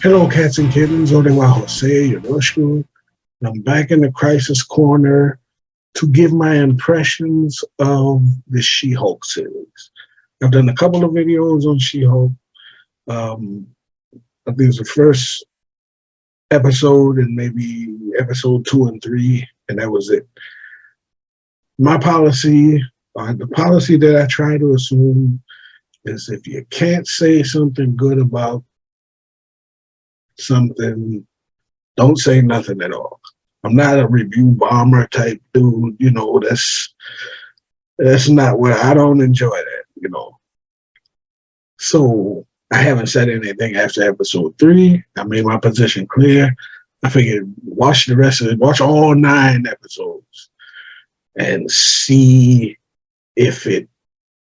Hello, Cats and Kittens. Odewa Jose Yodoshku. I'm back in the Crisis Corner to give my impressions of the She-Hulk series. I've done a couple of videos on She-Hulk. I think it's the first episode and maybe episode 2 and 3, and that was it. My policy, the policy that I try to assume is if you can't say something good about something, don't say nothing at all. I'm not a review bomber type dude, that's not what I don't enjoy that. So I haven't said anything after episode 3. I made my position clear. I figured watch all 9 episodes and see if it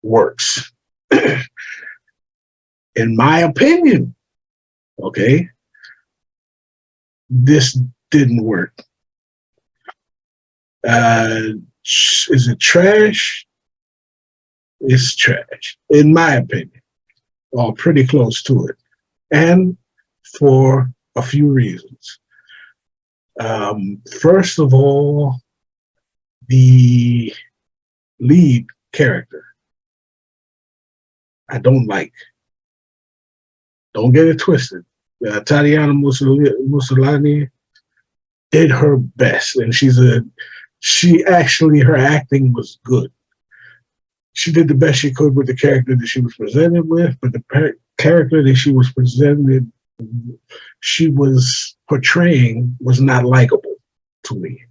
works. In my opinion, okay, this didn't work. Is it trash? It's trash, in my opinion, or pretty close to it, and for a few reasons. First of all, the lead character, I don't like. Don't get it twisted. Tatiana Mussolini did her best, and her acting was good. She did the best she could with the character that she was presented with, but the character that she was portraying was not likable to me.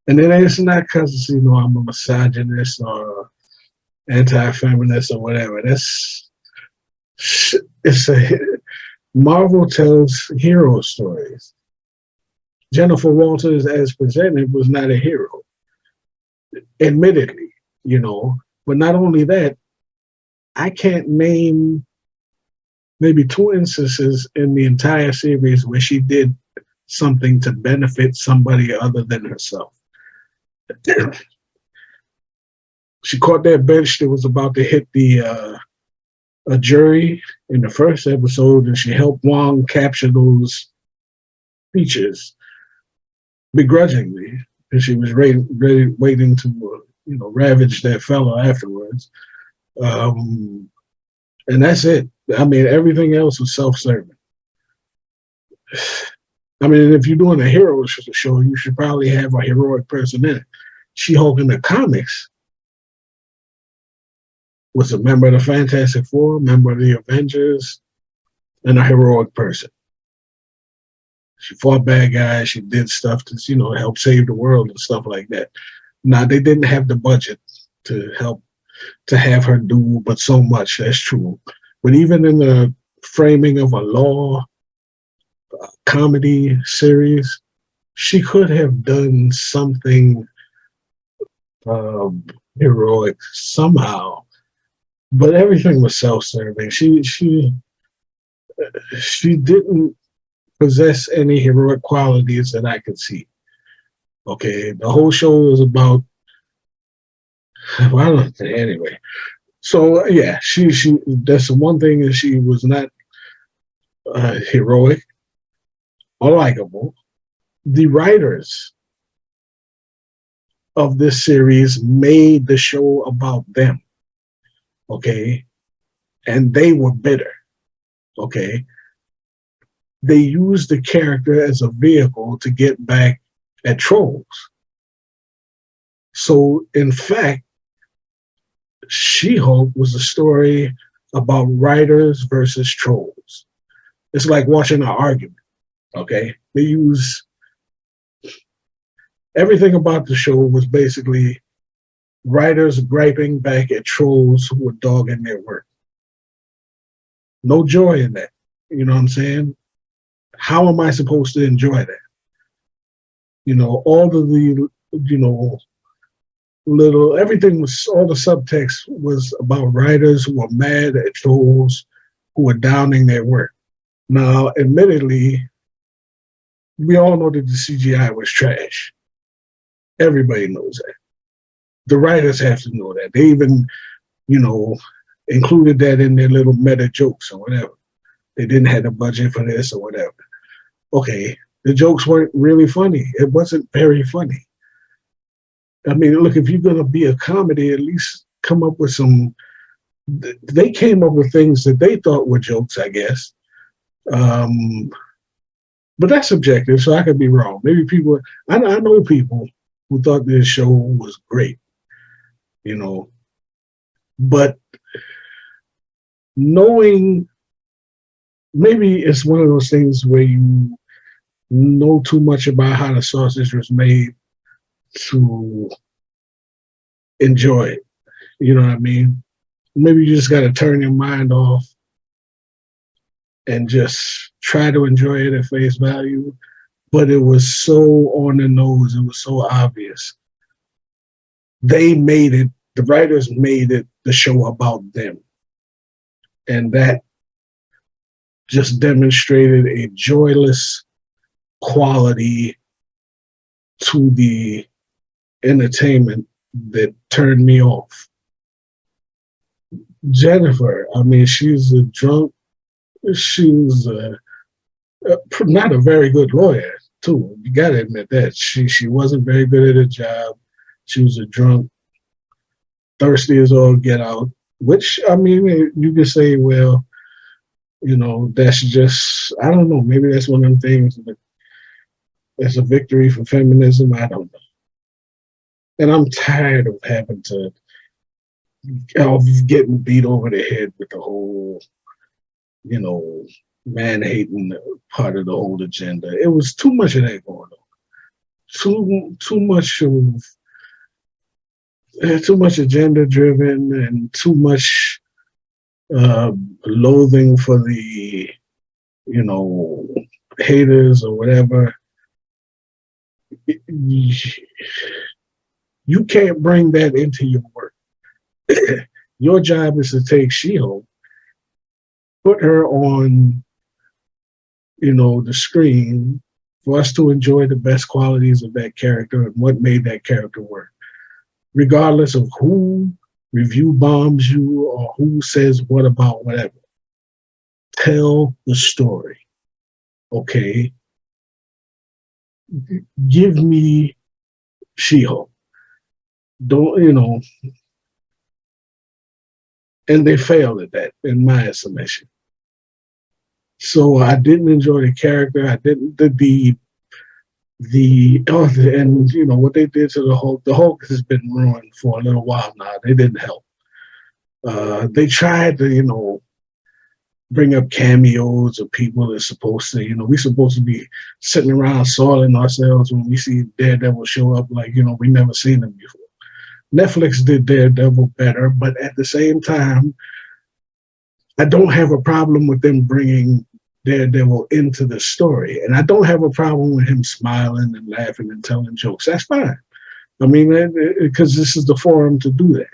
And then it's not because, I'm a misogynist or anti-feminist or whatever. Marvel tells hero stories. Jennifer Walters, as presented, was not a hero, admittedly, But not only that, I can't name maybe 2 instances in the entire series where she did something to benefit somebody other than herself. She caught that bench that was about to hit a jury in the first episode, and she helped Wong capture those creatures begrudgingly, because she was waiting to ravage that fellow afterwards. And that's it. I mean, everything else was self-serving. I mean, if you're doing a hero show, you should probably have a heroic person in it. She-Hulk in the comics was a member of the Fantastic Four, member of the Avengers, and a heroic person. She fought bad guys. She did stuff to, help save the world and stuff like that. Now, they didn't have the budget to have her do but so much. That's true. But even in the framing of a law comedy series, she could have done something heroic somehow. But everything was self-serving. She didn't possess any heroic qualities that I could see. Okay, the whole show was about, anyway. So yeah, she that's the one thing, that she was not heroic or likable. The writers of this series made the show about them. Okay, and they were bitter. Okay, they used the character as a vehicle to get back at trolls. So, in fact, She-Hulk was a story about writers versus trolls. It's like watching an argument, okay? They use everything about the show was basically writers griping back at trolls who were dogging their work. No joy in that. You know what I'm saying? How am I supposed to enjoy that? All of the, all the subtext was about writers who were mad at trolls who were downing their work. Now, admittedly, we all know that the CGI was trash. Everybody knows that. The writers have to know that. They even, included that in their little meta jokes or whatever. they didn't have the budget for this or whatever. Okay, the jokes weren't really funny. It wasn't very funny. I mean, look, if you're gonna be a comedy, at least come up with some. They came up with things that they thought were jokes, I guess. Um, but that's subjective, so I could be wrong. Maybe people, I know people who thought this show was great, you know, but knowing, maybe it's one of those things where you know too much about how the sausage was made to enjoy it. You know what I mean? Maybe you just got to turn your mind off and just try to enjoy it at face value. But it was so on the nose. It was so obvious. They made it, the writers made it the show about them. And that just demonstrated a joyless quality to the entertainment that turned me off. Jennifer, I mean, she's a drunk. She was not a very good lawyer, too. You got to admit that. She wasn't very good at her job. She was a drunk, thirsty as all get out, which, I mean, you could say, well, you know, that's just, I don't know, maybe that's one of them things that that's a victory for feminism. I don't know. And I'm tired of having to, of getting beat over the head with the whole, you know, man hating part of the whole agenda. It was too much of that going on. Too much agenda driven, and too much loathing for the, you know, haters or whatever. You can't bring that into your work. Your job is to take She-Hulk, put her on, you know, the screen for us to enjoy the best qualities of that character and what made that character work, regardless of who review bombs you or who says what about whatever. Tell the story, okay? Give me She-Hulk. Don't, you know, and they failed at that, in my estimation. So I didn't enjoy the character. I didn't and you know what they did to the Hulk. The Hulk has been ruined for a little while now. They didn't help. They tried to, you know, bring up cameos of people that's supposed to, you know, we're supposed to be sitting around soiling ourselves when we see Daredevil show up, like, you know, we never seen him before. Netflix did Daredevil better, but at the same time, I don't have a problem with them bringing Daredevil into the story. And I don't have a problem with him smiling and laughing and telling jokes. That's fine. I mean, because this is the forum to do that.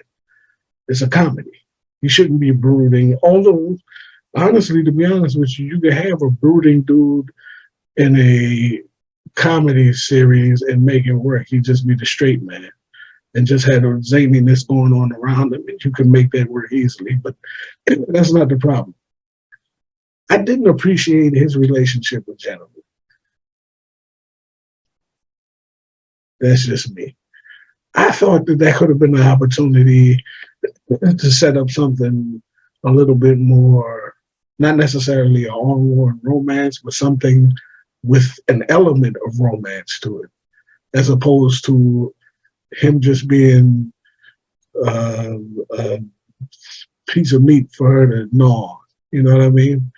It's a comedy. You shouldn't be brooding. Although, honestly, to be honest with you, you could have a brooding dude in a comedy series and make it work. He'd just be the straight man and just had a zaniness going on around him, and you can make that work easily. But that's not the problem. I didn't appreciate his relationship with Jennifer. That's just me. I thought that could have been an opportunity to set up something a little bit more, not necessarily an ongoing romance, but something with an element of romance to it, as opposed to him just being a piece of meat for her to gnaw. You know what I mean?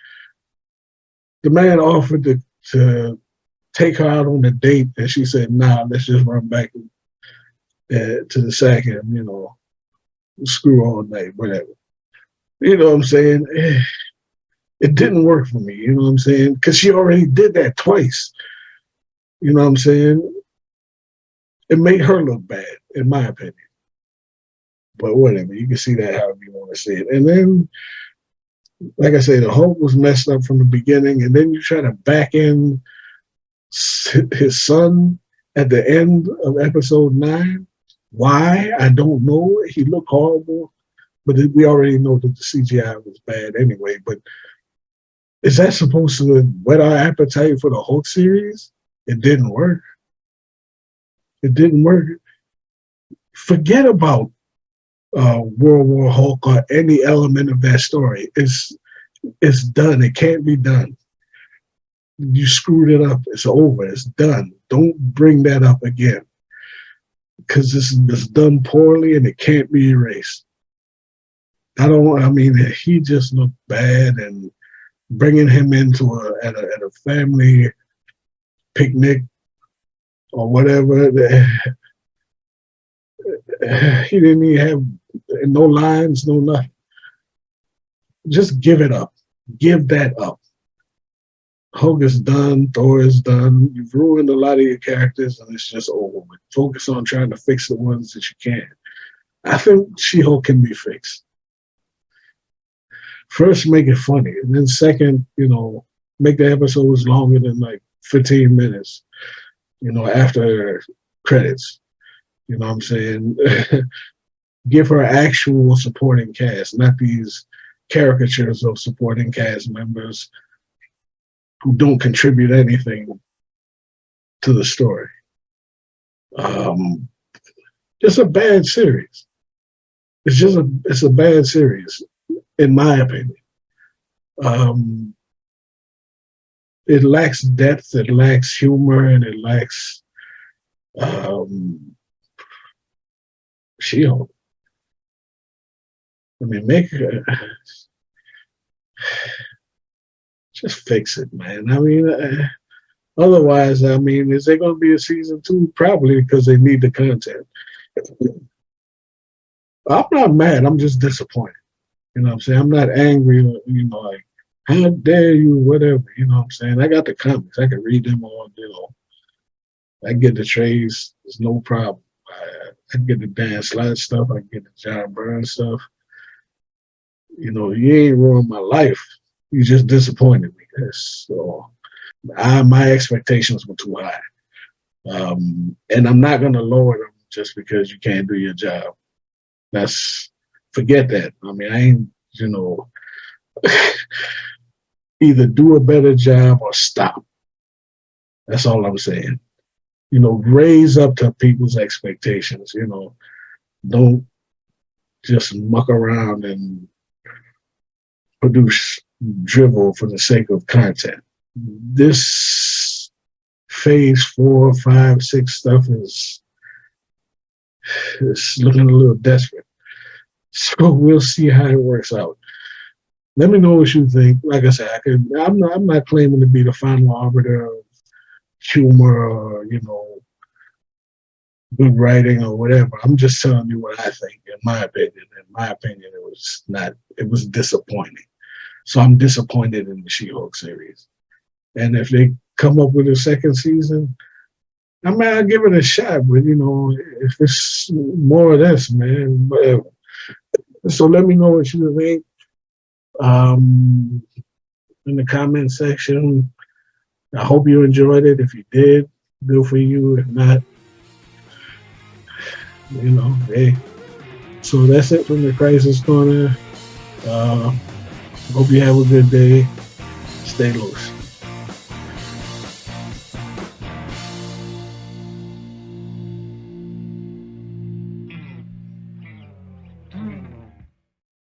The man offered to take her out on a date, and she said, "Nah, let's just run back to the sack and, you know, screw all night, whatever." You know what I'm saying? It didn't work for me. You know what I'm saying? Because she already did that twice. You know what I'm saying? It made her look bad, in my opinion. But whatever, you can see that however you want to see it. And then, like I say, the Hulk was messed up from the beginning, and then you try to back in his son at the end of episode 9. Why? I don't know. He looked horrible, but we already know that the CGI was bad anyway. But Is that supposed to whet our appetite for the Hulk series? It didn't work. It didn't work. Forget about World War Hulk or any element of that story. It's done. It can't be done. You screwed it up. It's over. It's done. Don't bring that up again, because this is done poorly and it can't be erased. I mean, he just looked bad, and bringing him into at a family picnic or whatever, he didn't even have no lines, no nothing. Just give it up. Give that up. Hulk is done. Thor is done. You've ruined a lot of your characters, and it's just over with. Focus on trying to fix the ones that you can. I think She-Hulk can be fixed. First, make it funny, and then second, make the episodes longer than like 15 minutes. After credits. You know what I'm saying? Give her actual supporting cast, not these caricatures of supporting cast members who don't contribute anything to the story. It's a bad series. It's a bad series, in my opinion. It lacks depth, it lacks humor, and it lacks She-Hulk. I mean, just fix it, man. I mean, otherwise, I mean, is there going to be a season 2? Probably, because they need the content. I'm not mad. I'm just disappointed. You know what I'm saying? I'm not angry, like, how dare you, whatever. You know what I'm saying? I got the comics. I can read them on, I get the trades. There's no problem. I can get the Dan Slott stuff. I can get the John Byrne stuff. You ain't ruined my life. You just disappointed me. So my expectations were too high. And I'm not going to lower them just because you can't do your job. Forget that. I mean, I ain't, either do a better job or stop. That's all I'm saying. Raise up to people's expectations. Don't just muck around and produce drivel for the sake of content. This phase 4, 5, 6 stuff is looking a little desperate. So we'll see how it works out. Let me know what you think. Like I said, I'm not claiming to be the final arbiter of humor or good writing or whatever. I'm just telling you what I think. In my opinion, it was disappointing. So I'm disappointed in the She-Hulk series. And if they come up with a second season, I mean, I'll give it a shot. But if it's more of this, man, whatever. So let me know what you think. In the comment section. I hope you enjoyed it. If you did, good for you. If not, hey. So that's it from the Crisis Corner. Hope you have a good day. Stay loose.